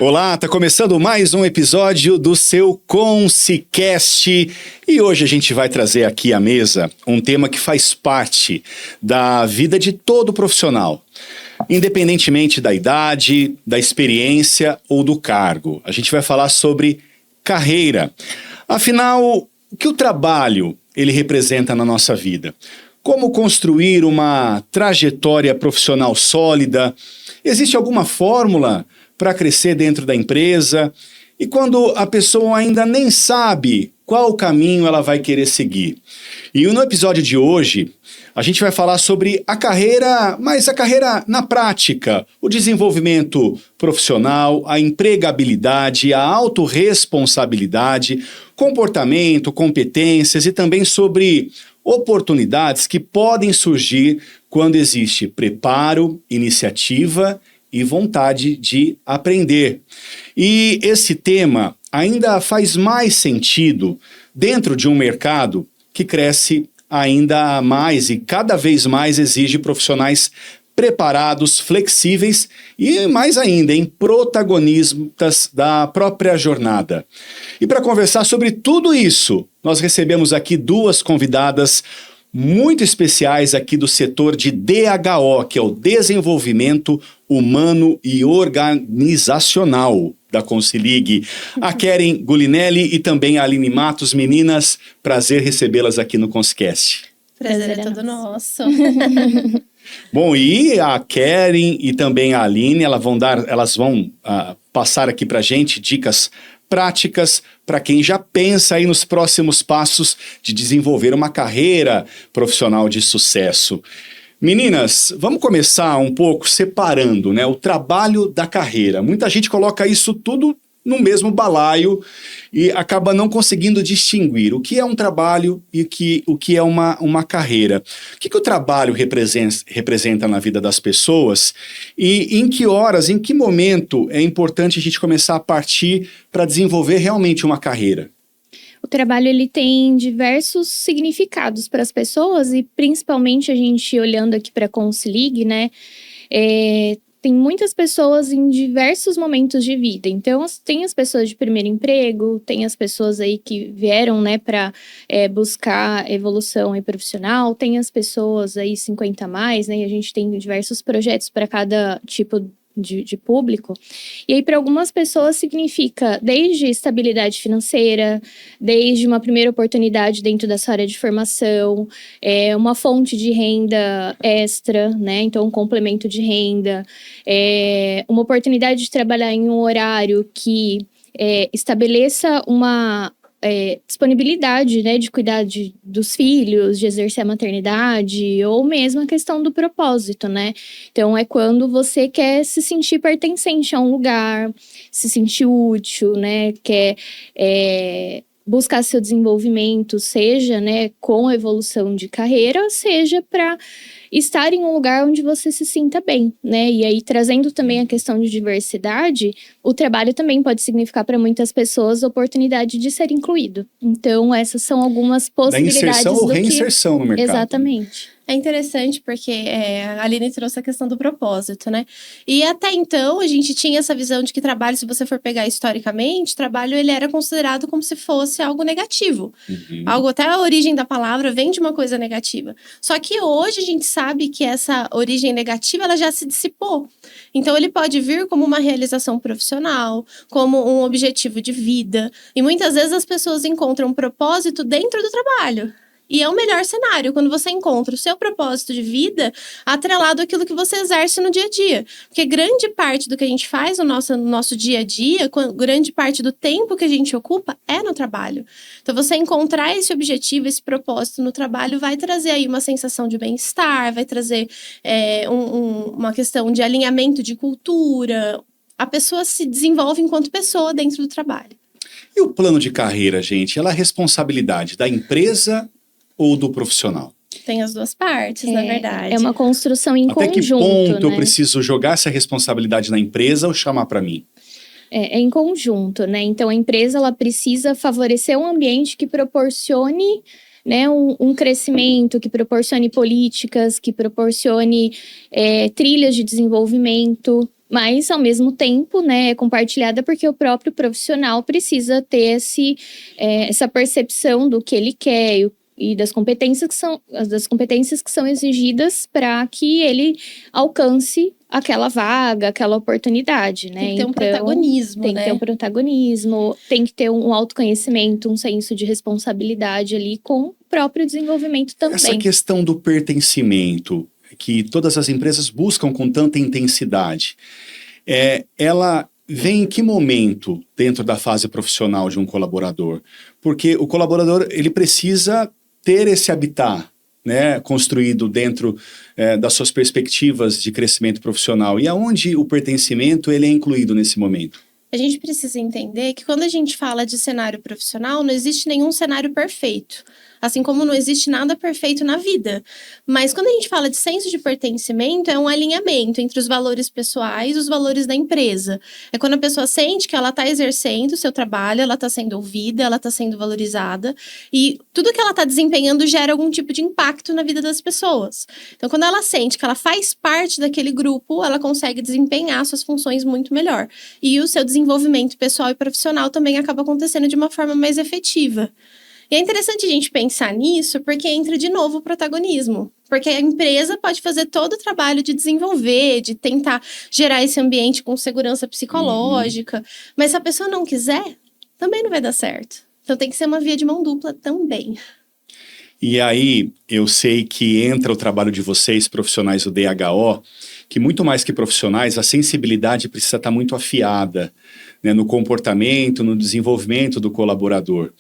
Olá, tá começando mais um episódio do seu Consicast e hoje a gente vai trazer aqui à mesa um tema que faz parte da vida de todo profissional, independentemente da idade, da experiência ou do cargo. A gente vai falar sobre carreira. Afinal, o que o trabalho ele representa na nossa vida? Como construir uma trajetória profissional sólida? Existe alguma fórmula para crescer dentro da empresa? E quando a pessoa ainda nem sabe qual caminho ela vai querer seguir? E no episódio de hoje, a gente vai falar sobre a carreira, mas a carreira na prática, o desenvolvimento profissional, a empregabilidade, a autorresponsabilidade, comportamento, competências e também sobre oportunidades que podem surgir quando existe preparo, iniciativa e vontade de aprender. E esse tema ainda faz mais sentido dentro de um mercado que cresce ainda mais e cada vez mais exige profissionais preparados, flexíveis e, mais ainda, em protagonistas da própria jornada. E para conversar sobre tudo isso, nós recebemos aqui duas convidadas muito especiais aqui do setor de DHO, que é o Desenvolvimento Humano e Organizacional da Consilig. A Keren Gulinelli e também a Aline Matos. Meninas, prazer recebê-las aqui no Conscast. Prazer é todo nosso. Bom, e a Keren e também a Aline, elas vão passar aqui pra gente dicas práticas para quem já pensa aí nos próximos passos de desenvolver uma carreira profissional de sucesso. Meninas, vamos começar um pouco separando, né, o trabalho da carreira. Muita gente coloca isso tudo no mesmo balaio e acaba não conseguindo distinguir o que é um trabalho e o que é uma carreira. O que o trabalho representa na vida das pessoas e em que horas, em que momento é importante a gente começar a partir para desenvolver realmente uma carreira? O trabalho ele tem diversos significados para as pessoas e principalmente a gente olhando aqui para a Consilig, né? Tem muitas pessoas em diversos momentos de vida. Então, tem as pessoas de primeiro emprego, tem as pessoas aí que vieram, né, para buscar evolução aí profissional, tem as pessoas aí 50 a mais, né, e a gente tem diversos projetos para cada tipo de público. E aí, para algumas pessoas, significa desde estabilidade financeira, desde uma primeira oportunidade dentro da sua área de formação, uma fonte de renda extra, né? Então, um complemento de renda, uma oportunidade de trabalhar em um horário que estabeleça uma disponibilidade, né, de cuidar dos filhos, de exercer a maternidade, ou mesmo a questão do propósito, né? Então, é quando você quer se sentir pertencente a um lugar, se sentir útil, né? Quer buscar seu desenvolvimento, seja, né, com evolução de carreira, seja para estar em um lugar onde você se sinta bem, né? E aí, trazendo também a questão de diversidade, o trabalho também pode significar para muitas pessoas a oportunidade de ser incluído. Então, essas são algumas possibilidades da inserção ou reinserção no mercado. Exatamente. É interessante porque a Aline trouxe a questão do propósito, né? E até então, a gente tinha essa visão de que trabalho, se você for pegar historicamente, trabalho ele era considerado como se fosse algo negativo. Uhum. Algo, até a origem da palavra vem de uma coisa negativa. Só que hoje a gente sabe que essa origem negativa, ela já se dissipou. Então, ele pode vir como uma realização profissional, como um objetivo de vida. E muitas vezes as pessoas encontram um propósito dentro do trabalho. E é o melhor cenário, quando você encontra o seu propósito de vida atrelado àquilo que você exerce no dia a dia. Porque grande parte do que a gente faz no nosso dia a dia, grande parte do tempo que a gente ocupa é no trabalho. Então, você encontrar esse objetivo, esse propósito no trabalho vai trazer aí uma sensação de bem-estar, vai trazer uma questão de alinhamento de cultura. A pessoa se desenvolve enquanto pessoa dentro do trabalho. E o plano de carreira, gente? Ela é responsabilidade da empresa ou do profissional? Tem as duas partes, na verdade. É uma construção em Até conjunto, que ponto né? eu preciso jogar essa responsabilidade na empresa ou chamar para mim? É em conjunto, né? Então, a empresa ela precisa favorecer um ambiente que proporcione, né, um crescimento, que proporcione políticas, que proporcione trilhas de desenvolvimento, Mas, ao mesmo tempo, né, é compartilhada porque o próprio profissional precisa ter essa percepção do que ele quer e das competências que são exigidas para que ele alcance aquela vaga, aquela oportunidade, né? Tem que ter um protagonismo, tem que ter um protagonismo, tem que ter um autoconhecimento, um senso de responsabilidade ali com o próprio desenvolvimento também. Essa questão do pertencimento, que todas as empresas buscam com tanta intensidade, ela vem em que momento dentro da fase profissional de um colaborador? Porque o colaborador, ele precisa ter esse habitat, né, construído dentro das suas perspectivas de crescimento profissional. E aonde o pertencimento ele é incluído nesse momento? A gente precisa entender que quando a gente fala de cenário profissional, não existe nenhum cenário perfeito. Assim como não existe nada perfeito na vida. Mas quando a gente fala de senso de pertencimento, é um alinhamento entre os valores pessoais e os valores da empresa. É quando a pessoa sente que ela está exercendo o seu trabalho, ela está sendo ouvida, ela está sendo valorizada. E tudo que ela está desempenhando gera algum tipo de impacto na vida das pessoas. Então, quando ela sente que ela faz parte daquele grupo, ela consegue desempenhar suas funções muito melhor. E o seu desenvolvimento pessoal e profissional também acaba acontecendo de uma forma mais efetiva. E é interessante a gente pensar nisso porque entra de novo o protagonismo. Porque a empresa pode fazer todo o trabalho de desenvolver, de tentar gerar esse ambiente com segurança psicológica. Mas se a pessoa não quiser, também não vai dar certo. Então tem que ser uma via de mão dupla também. E aí, eu sei que entra o trabalho de vocês, profissionais do DHO, que muito mais que profissionais, a sensibilidade precisa estar muito afiada, né, no comportamento, no desenvolvimento do colaborador.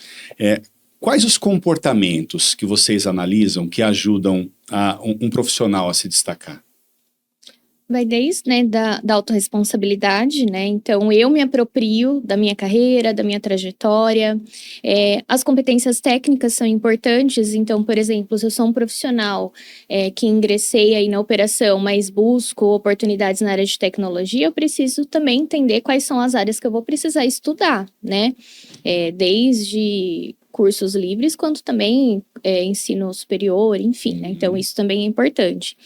Quais os comportamentos que vocês analisam que ajudam um profissional a se destacar? Vai desde, né, da autorresponsabilidade, né? Então, eu me aproprio da minha carreira, da minha trajetória. As competências técnicas são importantes. Então, por exemplo, se eu sou um profissional que ingressei aí na operação, mas busco oportunidades na área de tecnologia, eu preciso também entender quais são as áreas que eu vou precisar estudar, né? Desde cursos livres, quanto também ensino superior, enfim, né? Então, isso também é importante.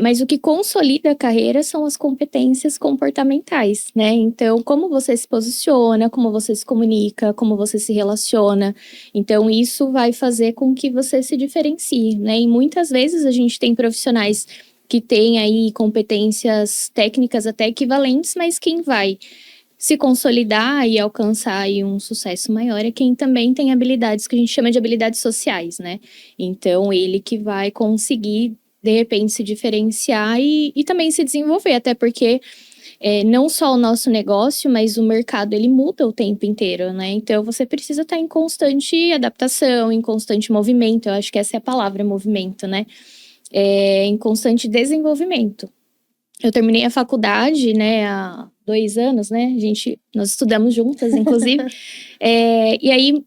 Mas o que consolida a carreira são as competências comportamentais, né? Então, como você se posiciona, como você se comunica, como você se relaciona. Então, isso vai fazer com que você se diferencie, né? E muitas vezes a gente tem profissionais que têm aí competências técnicas até equivalentes, mas quem vai se consolidar e alcançar aí um sucesso maior é quem também tem habilidades que a gente chama de habilidades sociais, né? Então, ele que vai conseguir, de repente, se diferenciar e também se desenvolver, até porque não só o nosso negócio, mas o mercado, ele muda o tempo inteiro, né? Então, você precisa estar em constante adaptação, em constante movimento. Eu acho que essa é a palavra, movimento, né? Em constante desenvolvimento. Eu terminei a faculdade, né, há 2 anos, né? Nós estudamos juntas, inclusive. E aí,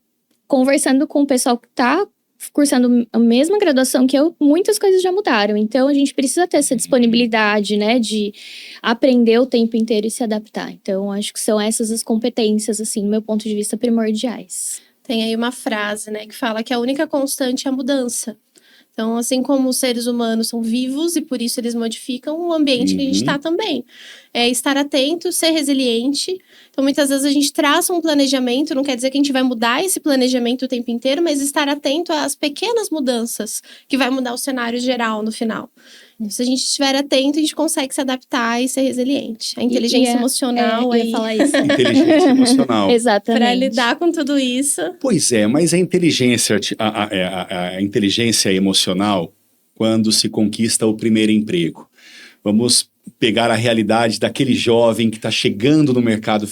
conversando com o pessoal que está cursando a mesma graduação que eu, muitas coisas já mudaram. Então, a gente precisa ter essa disponibilidade, né, de aprender o tempo inteiro e se adaptar. Então, acho que são essas as competências, assim, do meu ponto de vista, primordiais. Tem aí uma frase, né, que fala que a única constante é a mudança. Então, assim como os seres humanos são vivos e por isso eles modificam o ambiente que a gente está também. Estar atento, ser resiliente. Então, muitas vezes a gente traça um planejamento, não quer dizer que a gente vai mudar esse planejamento o tempo inteiro, mas estar atento às pequenas mudanças que vai mudar o cenário geral no final. Então, se a gente estiver atento, a gente consegue se adaptar e ser resiliente. A inteligência emocional eu ia falar isso. Inteligência emocional. Exatamente. Para lidar com tudo isso. Pois é, mas a inteligência emocional, quando se conquista o primeiro emprego. Vamos pegar a realidade daquele jovem que está chegando no mercado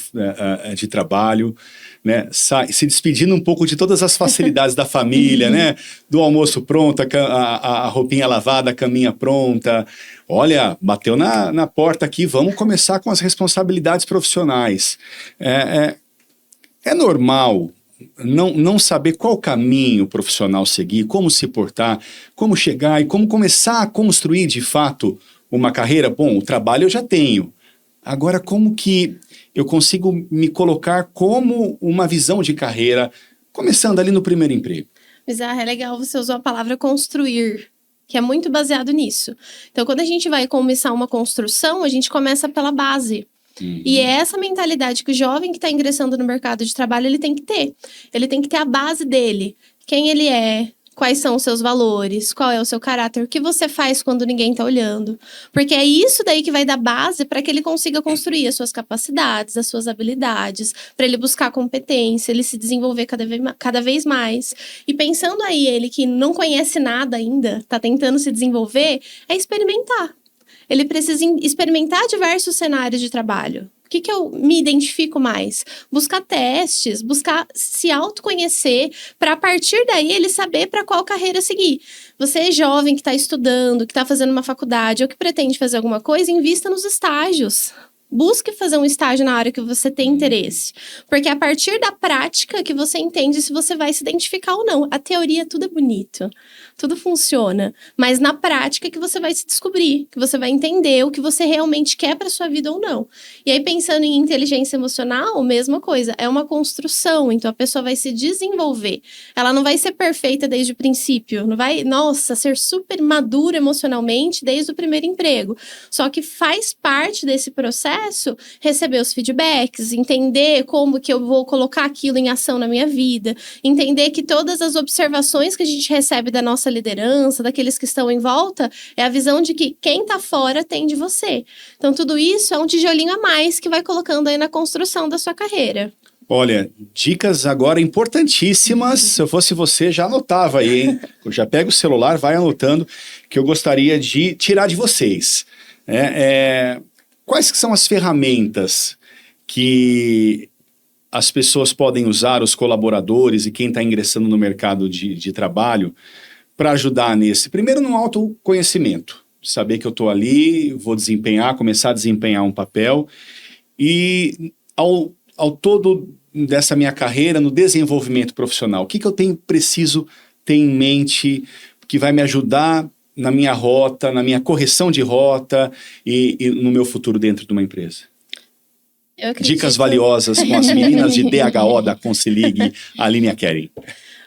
de trabalho, né, se despedindo um pouco de todas as facilidades da família, né, do almoço pronto, a roupinha lavada, a caminha pronta. Olha, bateu na porta aqui, vamos começar com as responsabilidades profissionais. É normal não saber qual caminho profissional seguir, como se portar, como chegar e como começar a construir de fato uma carreira. Bom, o trabalho eu já tenho. Agora, como que eu consigo me colocar como uma visão de carreira, começando ali no primeiro emprego? Mas é legal, você usou a palavra construir. que é muito baseado nisso. Então, quando a gente vai começar uma construção, a gente começa pela base. E é essa mentalidade que o jovem que está ingressando no mercado de trabalho, ele tem que ter. Ele tem que ter a base dele. Quem ele é, quais são os seus valores, qual é o seu caráter, o que você faz quando ninguém está olhando. Porque é isso daí que vai dar base para que ele consiga construir as suas capacidades, as suas habilidades, para ele buscar competência, ele se desenvolver cada vez mais. E pensando aí, ele que não conhece nada ainda, está tentando se desenvolver, é experimentar. Ele precisa experimentar diversos cenários de trabalho. O que eu me identifico mais? Buscar testes, buscar se autoconhecer, para a partir daí ele saber para qual carreira seguir. Você é jovem que está estudando, que está fazendo uma faculdade ou que pretende fazer alguma coisa, invista nos estágios. Busque fazer um estágio na área que você tem interesse. Porque é a partir da prática que você entende se você vai se identificar ou não. A teoria, tudo é bonito. Tudo funciona. Mas na prática que você vai se descobrir. Que você vai entender o que você realmente quer para sua vida ou não. E aí, pensando em inteligência emocional, mesma coisa. É uma construção. Então, a pessoa vai se desenvolver. Ela não vai ser perfeita desde o princípio. Não vai, nossa, ser super madura emocionalmente desde o primeiro emprego. Só que faz parte desse processo receber os feedbacks, entender como que eu vou colocar aquilo em ação na minha vida, entender que todas as observações que a gente recebe da nossa liderança, daqueles que estão em volta, é a visão de que quem tá fora tem de você. Então, tudo isso é um tijolinho a mais que vai colocando aí na construção da sua carreira. Olha, dicas agora importantíssimas. Se eu fosse você, já anotava aí, hein? Eu já pega o celular, vai anotando, que eu gostaria de tirar de vocês. Quais que são as ferramentas que as pessoas podem usar, os colaboradores e quem está ingressando no mercado de trabalho, para ajudar nesse? Primeiro, no autoconhecimento. Saber que eu estou ali, vou começar a desempenhar um papel. E ao todo dessa minha carreira, no desenvolvimento profissional, o que eu preciso ter em mente que vai me ajudar na minha rota, na minha correção de rota e no meu futuro dentro de uma empresa? Dicas valiosas com as meninas de DHO da Consilig, Aline e a Keren.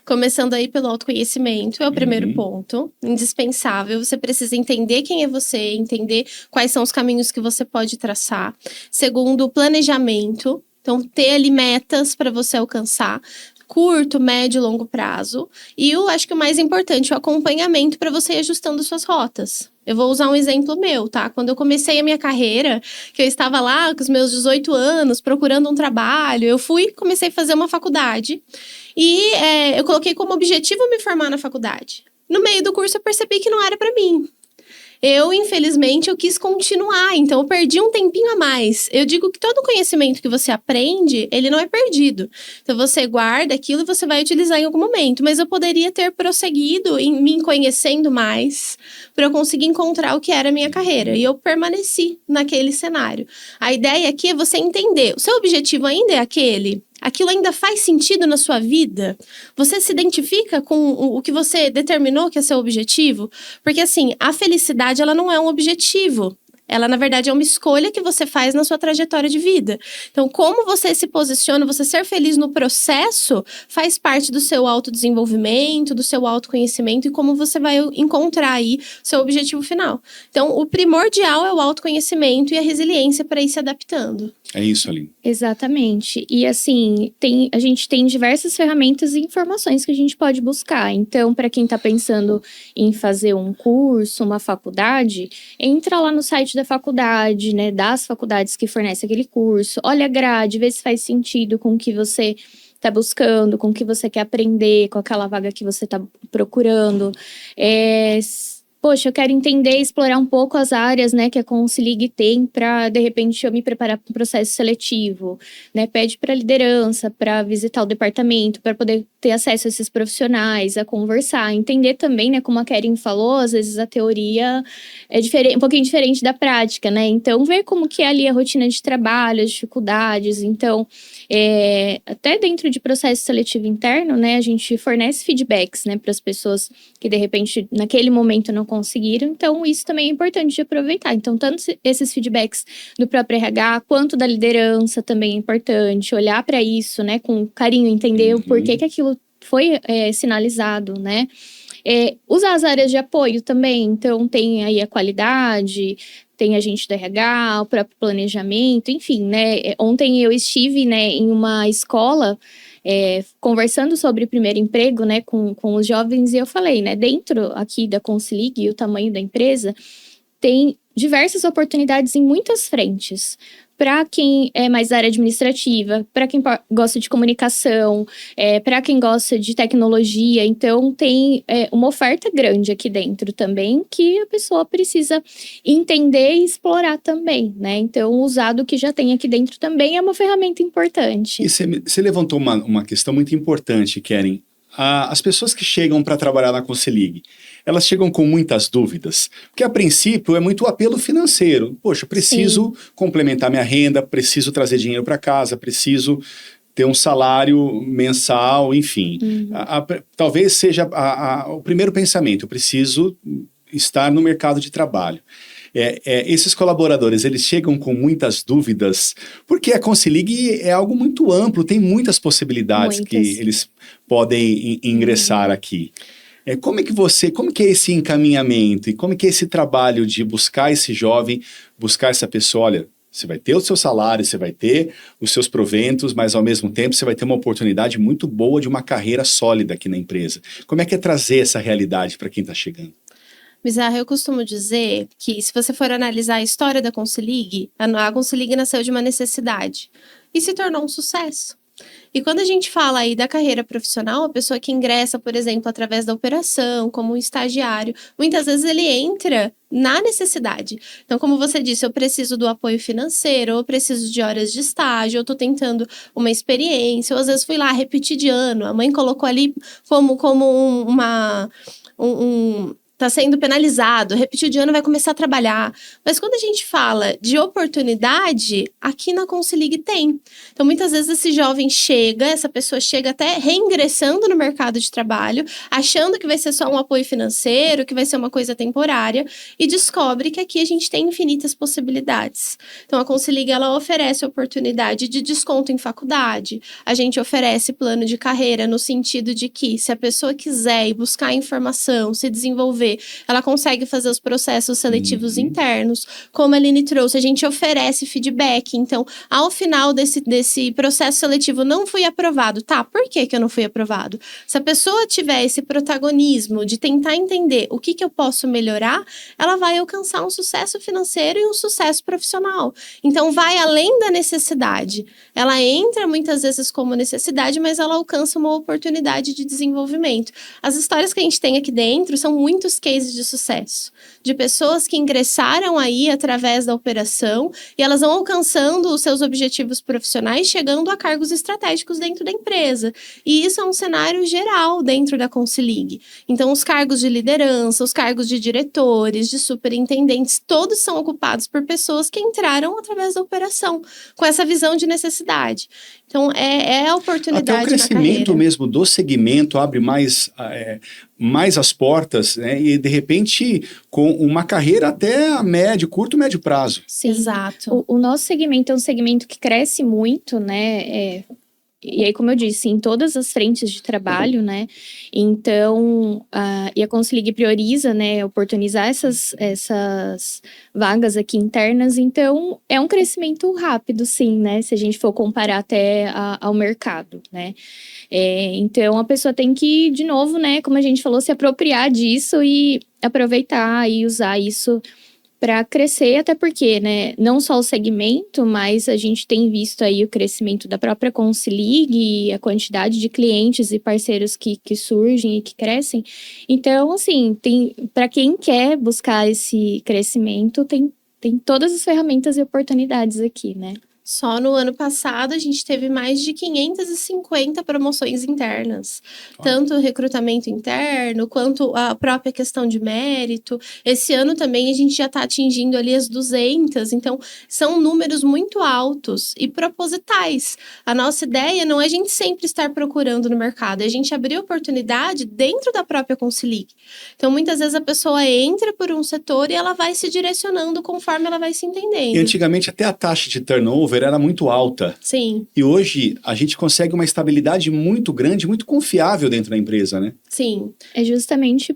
Começando aí pelo autoconhecimento, é o primeiro ponto, indispensável. Você precisa entender quem é você, entender quais são os caminhos que você pode traçar. Segundo, planejamento. Então, ter ali metas para você alcançar. Curto, médio e longo prazo. E eu acho que o mais importante, o acompanhamento para você ir ajustando suas rotas. Eu vou usar um exemplo meu, tá? Quando eu comecei a minha carreira, que eu estava lá com os meus 18 anos, procurando um trabalho, eu comecei a fazer uma faculdade. E eu coloquei como objetivo me formar na faculdade. No meio do curso, eu percebi que não era para mim. Infelizmente, eu quis continuar, então eu perdi um tempinho a mais. Eu digo que todo conhecimento que você aprende, ele não é perdido. Então, você guarda aquilo e você vai utilizar em algum momento. Mas eu poderia ter prosseguido em me conhecendo mais, para eu conseguir encontrar o que era a minha carreira. E eu permaneci naquele cenário. A ideia aqui é você entender, o seu objetivo ainda é aquele? Aquilo ainda faz sentido na sua vida? Você se identifica com o que você determinou que é seu objetivo? Porque, assim, a felicidade, ela não é um objetivo. Ela, na verdade, é uma escolha que você faz na sua trajetória de vida. Então, como você se posiciona, você ser feliz no processo, faz parte do seu autodesenvolvimento, do seu autoconhecimento e como você vai encontrar aí seu objetivo final. Então, o primordial é o autoconhecimento e a resiliência para ir se adaptando. É isso, Aline. Exatamente. E assim, a gente tem diversas ferramentas e informações que a gente pode buscar. Então, para quem está pensando em fazer um curso, uma faculdade, entra lá no site da faculdade, né? Das faculdades que fornecem aquele curso. Olha a grade, vê se faz sentido com o que você está buscando, com o que você quer aprender, com aquela vaga que você está procurando. Poxa, eu quero entender e explorar um pouco as áreas, né, que a Consilig tem para, de repente, eu me preparar para um processo seletivo, né? Pede para a liderança, para visitar o departamento, para poder ter acesso a esses profissionais, a conversar, entender também, né, como a Keren falou, às vezes a teoria é um pouquinho diferente da prática, né? Então, ver como que é ali a rotina de trabalho, as dificuldades. Então, até dentro de processo seletivo interno, né, a gente fornece feedbacks, né, para as pessoas que, de repente, naquele momento não conseguiram. Então, isso também é importante de aproveitar. Então, tanto esses feedbacks do próprio RH, quanto da liderança também é importante. Olhar para isso, né, com carinho, entender o porquê que aquilo foi sinalizado, né? Usar as áreas de apoio também, então tem aí a qualidade, tem a gente do RH, o próprio planejamento, enfim, né? Ontem eu estive, né, em uma escola conversando sobre primeiro emprego, né, com os jovens, e eu falei, né, dentro aqui da Consilig, o tamanho da empresa, tem diversas oportunidades em muitas frentes. Para quem é mais da área administrativa, para quem gosta de comunicação, para quem gosta de tecnologia. Então, tem uma oferta grande aqui dentro também que a pessoa precisa entender e explorar também, né? Então, usar do que já tem aqui dentro também é uma ferramenta importante. E você levantou uma questão muito importante, Keren. As pessoas que chegam para trabalhar na Consilig, elas chegam com muitas dúvidas, porque a princípio é muito apelo financeiro. Poxa, preciso complementar minha renda, preciso trazer dinheiro para casa, preciso ter um salário mensal, enfim. Talvez seja o primeiro pensamento, eu preciso estar no mercado de trabalho. Esses colaboradores, eles chegam com muitas dúvidas, porque a Consilig é algo muito amplo, tem muitas possibilidades que eles podem ingressar aqui. Como que é esse encaminhamento e como que é esse trabalho de buscar esse jovem, buscar essa pessoa? Olha, você vai ter o seu salário, você vai ter os seus proventos, mas ao mesmo tempo você vai ter uma oportunidade muito boa de uma carreira sólida aqui na empresa. Como é que é trazer essa realidade para quem está chegando? Mizarra, eu costumo dizer que se você for analisar a história da Consilig, a Consilig nasceu de uma necessidade e se tornou um sucesso. E quando a gente fala aí da carreira profissional, a pessoa que ingressa, por exemplo, através da operação, como um estagiário, muitas vezes ele entra na necessidade. Então, como você disse, eu preciso do apoio financeiro, ou eu preciso de horas de estágio, eu estou tentando uma experiência, ou às vezes fui lá repetir de ano, a mãe colocou ali como tá sendo penalizado, repetiu de ano, vai começar a trabalhar. Mas quando a gente fala de oportunidade, aqui na Consilig tem. Então, muitas vezes essa pessoa chega até reingressando no mercado de trabalho, achando que vai ser só um apoio financeiro, que vai ser uma coisa temporária, e descobre que aqui a gente tem infinitas possibilidades. Então, a Consilig, ela oferece oportunidade de desconto em faculdade, a gente oferece plano de carreira no sentido de que, se a pessoa quiser ir buscar informação, se desenvolver, ela consegue fazer os processos seletivos internos. Como a Aline trouxe, a gente oferece feedback. Então, ao final desse processo seletivo, não fui aprovado. Tá, por que eu não fui aprovado? Se a pessoa tiver esse protagonismo de tentar entender o que eu posso melhorar, ela vai alcançar um sucesso financeiro e um sucesso profissional. Então, vai além da necessidade. Ela entra muitas vezes como necessidade, mas ela alcança uma oportunidade de desenvolvimento. As histórias que a gente tem aqui dentro são muitos cases de sucesso, de pessoas que ingressaram aí através da operação e elas vão alcançando os seus objetivos profissionais, chegando a cargos estratégicos dentro da empresa. E isso é um cenário geral dentro da Consilig. Então, os cargos de liderança, os cargos de diretores, de superintendentes, todos são ocupados por pessoas que entraram através da operação, com essa visão de necessidade. Então, é a oportunidade na carreira. Até o crescimento mesmo do segmento abre mais as portas, né? E, de repente, com uma carreira até a curto, médio prazo. Sim. Exato. O nosso segmento é um segmento que cresce muito, né? E aí, como eu disse, em todas as frentes de trabalho, né? Então, e a Consilig prioriza, né? Oportunizar essas vagas aqui internas. Então, é um crescimento rápido, sim, né? Se a gente for comparar até ao mercado, né? Então, a pessoa tem que, de novo, né? Como a gente falou, se apropriar disso e aproveitar e usar isso para crescer, até porque, né, não só o segmento, mas a gente tem visto aí o crescimento da própria Consilig e a quantidade de clientes e parceiros que surgem e que crescem. Então, assim, para quem quer buscar esse crescimento, tem todas as ferramentas e oportunidades aqui, né? Só no ano passado, a gente teve mais de 550 promoções internas. Tanto recrutamento interno, quanto a própria questão de mérito. Esse ano também a gente já está atingindo ali as 200. Então, são números muito altos e propositais. A nossa ideia não é a gente sempre estar procurando no mercado, é a gente abrir oportunidade dentro da própria Consilig. Então, muitas vezes a pessoa entra por um setor e ela vai se direcionando conforme ela vai se entendendo. E antigamente até a taxa de turnover turnover era muito alta. Sim, E hoje a gente consegue uma estabilidade muito grande, muito confiável dentro da empresa, né? sim. É justamente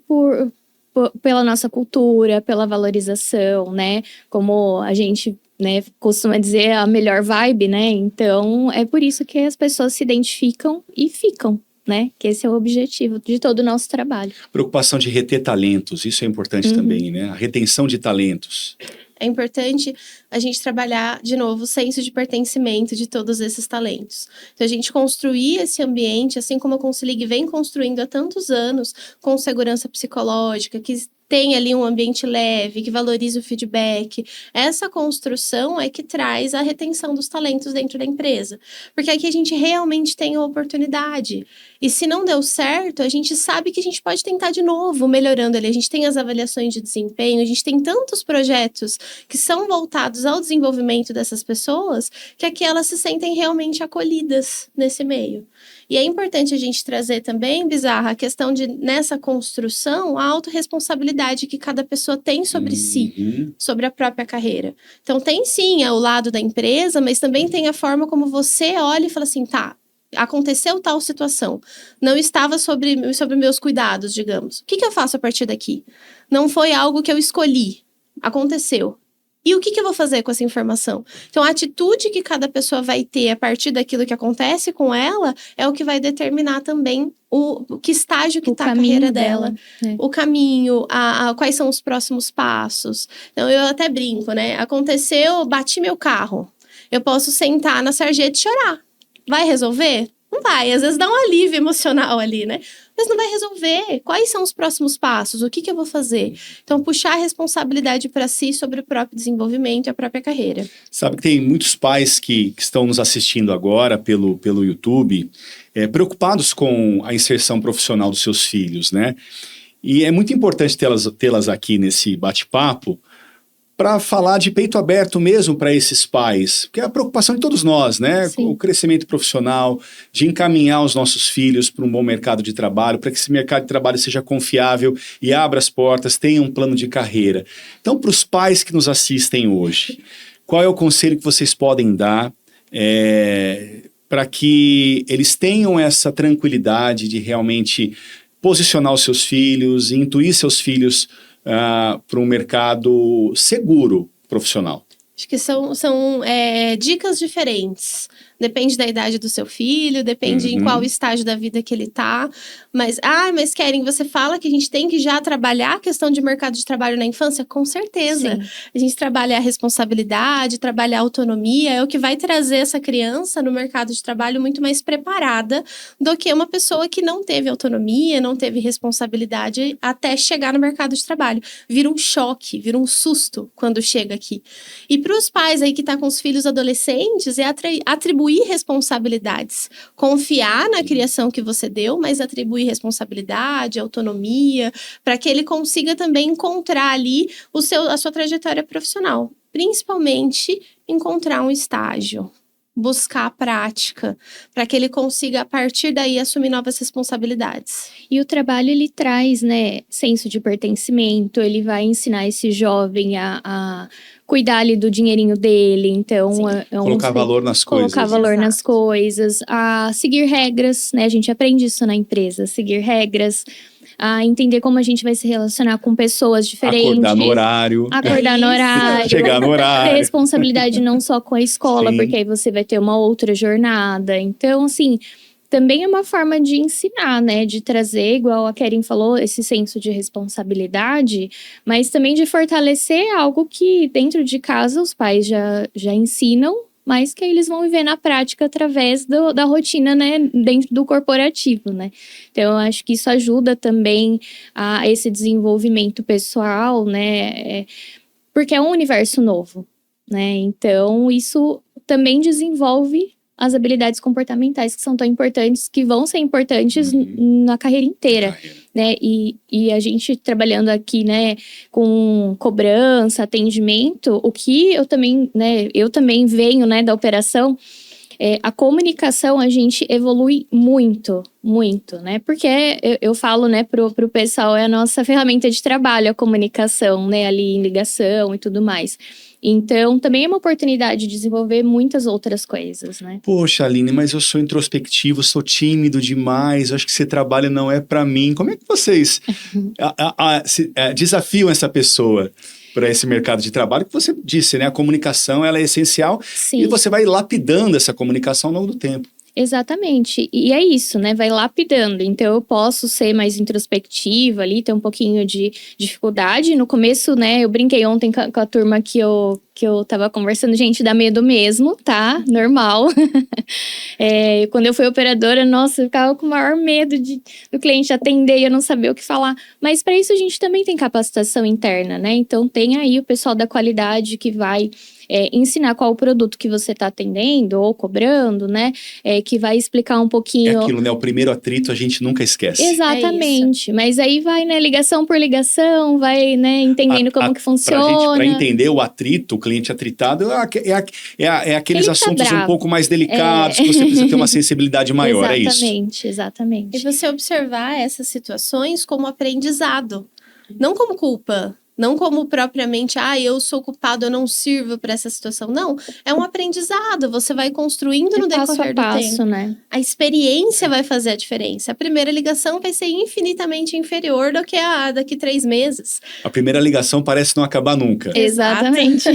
pela nossa cultura, pela valorização, né? Como a gente, né, costuma dizer, a melhor vibe, né? Então, é por isso que as pessoas se identificam e ficam, né? Que esse é o objetivo de todo o nosso trabalho. Preocupação de reter talentos, isso é importante também, né? A retenção de talentos. É importante a gente trabalhar, de novo, o senso de pertencimento de todos esses talentos. Então, a gente construir esse ambiente, assim como a Consilig vem construindo há tantos anos, com segurança psicológica, que tem ali um ambiente leve, que valoriza o feedback. Essa construção é que traz a retenção dos talentos dentro da empresa. Porque aqui a gente realmente tem a oportunidade. E se não deu certo, a gente sabe que a gente pode tentar de novo, melhorando ali. A gente tem as avaliações de desempenho, a gente tem tantos projetos que são voltados ao desenvolvimento dessas pessoas, que aqui elas se sentem realmente acolhidas nesse meio. E é importante a gente trazer também, Bizarra, a questão de, nessa construção, a autorresponsabilidade que cada pessoa tem sobre si, sobre a própria carreira. Então, tem sim o lado da empresa, mas também tem a forma como você olha e fala assim, tá, aconteceu tal situação, não estava sobre meus cuidados, digamos. O que eu faço a partir daqui? Não foi algo que eu escolhi, aconteceu. E o que eu vou fazer com essa informação? Então, a atitude que cada pessoa vai ter a partir daquilo que acontece com ela é o que vai determinar também o que estágio que está a carreira dela. O caminho, quais são os próximos passos. Então, eu até brinco, né? Aconteceu, bati meu carro. Eu posso sentar na sarjeta e chorar. Vai resolver? Não vai. Às vezes dá um alívio emocional ali, né? Mas não vai resolver. Quais são os próximos passos? O que eu vou fazer? Então, puxar a responsabilidade para si sobre o próprio desenvolvimento e a própria carreira. Sabe que tem muitos pais que estão nos assistindo agora pelo YouTube, preocupados com a inserção profissional dos seus filhos, né? E é muito importante tê-las aqui nesse bate-papo, para falar de peito aberto mesmo para esses pais, porque é a preocupação de todos nós, né? Sim. O crescimento profissional, de encaminhar os nossos filhos para um bom mercado de trabalho, para que esse mercado de trabalho seja confiável e abra as portas, tenha um plano de carreira. Então, para os pais que nos assistem hoje, qual é o conselho que vocês podem dar para que eles tenham essa tranquilidade de realmente posicionar os seus filhos, intuir seus filhos para um mercado seguro profissional? Acho que são dicas diferentes. Depende da idade do seu filho, depende em qual estágio da vida que ele tá. Mas Keren, você fala que a gente tem que já trabalhar a questão de mercado de trabalho na infância? Com certeza. Sim. A gente trabalha a responsabilidade, trabalhar a autonomia, é o que vai trazer essa criança no mercado de trabalho muito mais preparada do que uma pessoa que não teve autonomia, não teve responsabilidade até chegar no mercado de trabalho. Vira um choque, vira um susto quando chega aqui. E para os pais aí que tá com os filhos adolescentes, é atribuir responsabilidades. Confiar na criação que você deu, mas atribuir responsabilidade, autonomia, para que ele consiga também encontrar ali a sua trajetória profissional. Principalmente, encontrar um estágio. Buscar a prática, para que ele consiga, a partir daí, assumir novas responsabilidades. E o trabalho, ele traz, né, senso de pertencimento, ele vai ensinar esse jovem a cuidar ali do dinheirinho dele, então... Colocar valor nas coisas. Colocar valor nas coisas, a seguir regras, né, a gente aprende isso na empresa, seguir regras, a entender como a gente vai se relacionar com pessoas diferentes. Acordar no horário. Chegar no horário. Ter responsabilidade não só com a escola, Sim. porque aí você vai ter uma outra jornada. Então, assim, também é uma forma de ensinar, né? De trazer, igual a Keren falou, esse senso de responsabilidade, mas também de fortalecer algo que dentro de casa os pais já ensinam, mas que eles vão viver na prática através da rotina, né, dentro do corporativo, né. Então, eu acho que isso ajuda também a esse desenvolvimento pessoal, né, porque é um universo novo, né. Então, isso também desenvolve as habilidades comportamentais que são tão importantes, que vão ser importantes na carreira inteira, né? E a gente trabalhando aqui, né, com cobrança, atendimento, o que eu também venho, né, da operação, a comunicação a gente evolui muito, Muito, né? Porque eu falo, né, pro pessoal, é a nossa ferramenta de trabalho, a comunicação, né, ali em ligação e tudo mais. Então, também é uma oportunidade de desenvolver muitas outras coisas, né? Poxa, Aline, mas eu sou introspectivo, sou tímido demais, eu acho que esse trabalho não é para mim. Como é que vocês desafiam essa pessoa para esse mercado de trabalho? Que você disse, né? A comunicação, ela é essencial. Sim. E você vai lapidando essa comunicação ao longo do tempo. Exatamente, e é isso, né, vai lapidando, então eu posso ser mais introspectiva ali, ter um pouquinho de dificuldade, no começo, né, eu brinquei ontem com a turma que eu tava conversando, gente, dá medo mesmo, tá, normal, quando eu fui operadora, nossa, eu ficava com o maior medo do cliente atender e eu não sabia o que falar, mas para isso a gente também tem capacitação interna, né, então tem aí o pessoal da qualidade que vai ensinar qual o produto que você está atendendo ou cobrando, né? Que vai explicar um pouquinho. É aquilo, né? O primeiro atrito a gente nunca esquece. Exatamente. Mas aí vai, né? Ligação por ligação, vai, né? Entendendo como que funciona. Para entender o atrito, o cliente atritado, é aqueles assuntos um pouco mais delicados, que você precisa ter uma sensibilidade maior, é isso? Exatamente. E você observar essas situações como aprendizado, não como culpa. Não como propriamente, eu sou culpado, eu não sirvo para essa situação. Não, é um aprendizado. Você vai construindo no decorrer do tempo. Né? A experiência vai fazer a diferença. A primeira ligação vai ser infinitamente inferior do que a daqui 3 meses. A primeira ligação parece não acabar nunca. Exatamente.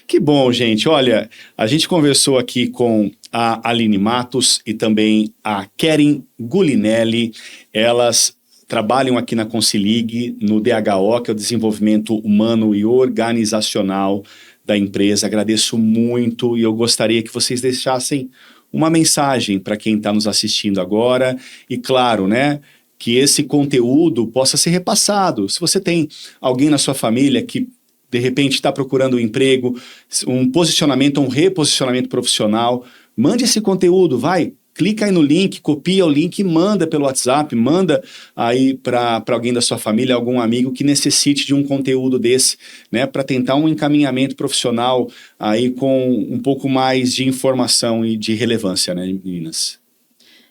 Que bom, gente. Olha, a gente conversou aqui com a Aline Matos e também a Keren Gulinelli. Elas trabalham aqui na Consilig, no DHO, que é o Desenvolvimento Humano e Organizacional da empresa. Agradeço muito e eu gostaria que vocês deixassem uma mensagem para quem está nos assistindo agora. E claro, né, que esse conteúdo possa ser repassado. Se você tem alguém na sua família que de repente está procurando um emprego, um posicionamento, um reposicionamento profissional, mande esse conteúdo, clica aí no link, copia o link e manda pelo WhatsApp, manda aí para alguém da sua família, algum amigo que necessite de um conteúdo desse, né, para tentar um encaminhamento profissional aí com um pouco mais de informação e de relevância, né, meninas?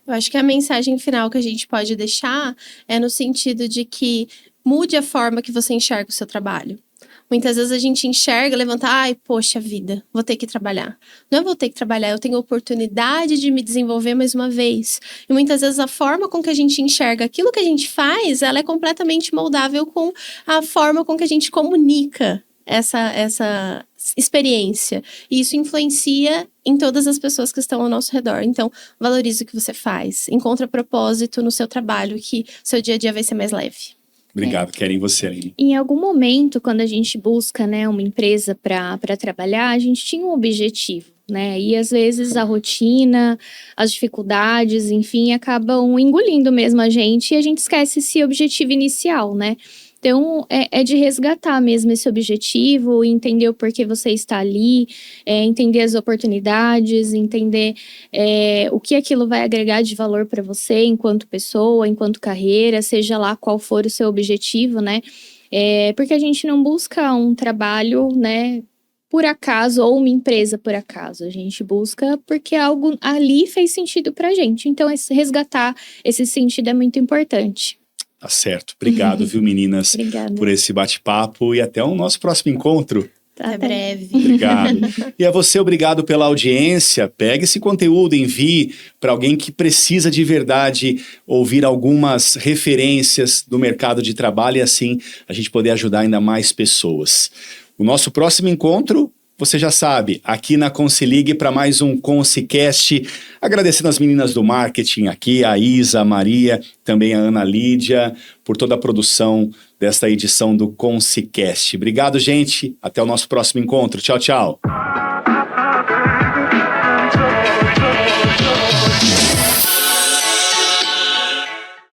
Eu acho que a mensagem final que a gente pode deixar é no sentido de que mude a forma que você enxerga o seu trabalho. Muitas vezes a gente enxerga, levanta, poxa vida, vou ter que trabalhar. Não é vou ter que trabalhar, eu tenho oportunidade de me desenvolver mais uma vez. E muitas vezes a forma com que a gente enxerga aquilo que a gente faz, ela é completamente moldável com a forma com que a gente comunica essa experiência. E isso influencia em todas as pessoas que estão ao nosso redor. Então, valorize o que você faz. Encontre propósito no seu trabalho, que seu dia a dia vai ser mais leve. Obrigado, Keren, você, Aline. Em algum momento, quando a gente busca, né, uma empresa para trabalhar, a gente tinha um objetivo, né? E às vezes a rotina, as dificuldades, enfim, acabam engolindo mesmo a gente e a gente esquece esse objetivo inicial, né? Então, é de resgatar mesmo esse objetivo, entender o porquê você está ali, entender as oportunidades, entender o que aquilo vai agregar de valor para você enquanto pessoa, enquanto carreira, seja lá qual for o seu objetivo, né? Porque a gente não busca um trabalho, né, por acaso, ou uma empresa por acaso. A gente busca porque algo ali fez sentido pra gente. Então, resgatar esse sentido é muito importante. Tá certo. Obrigado, viu, meninas, Obrigada. por esse bate-papo e até o nosso próximo encontro. Até breve. Obrigado. E a você, obrigado pela audiência. Pegue esse conteúdo, envie para alguém que precisa de verdade ouvir algumas referências do mercado de trabalho e assim a gente poder ajudar ainda mais pessoas. O nosso próximo encontro, você já sabe, aqui na Consilig para mais um Consicast. Agradecendo as meninas do marketing aqui, a Isa, a Maria, também a Ana Lídia, por toda a produção desta edição do Consicast. Obrigado, gente. Até o nosso próximo encontro. Tchau, tchau.